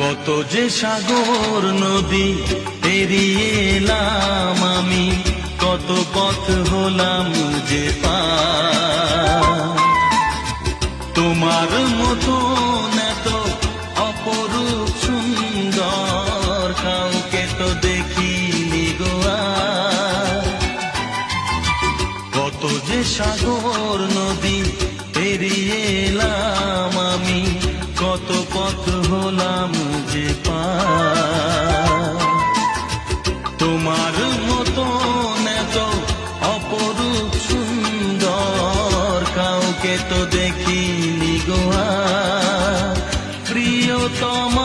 কত যে সাগর নদী পেরিয়ে এলাম আমি, কত পথ হলাম যে পার। তোমার মতো এত অপরূপ সুন্দর কাউকে তো দেখিনি গো আর। কত যে সাগর নদী পেরিয়ে এলাম আমি, কত পথ হলাম যে পার। তোমার মতো এত অপরূপ সুন্দর কাউকে তো দেখিনি গো আর। প্রিয়তম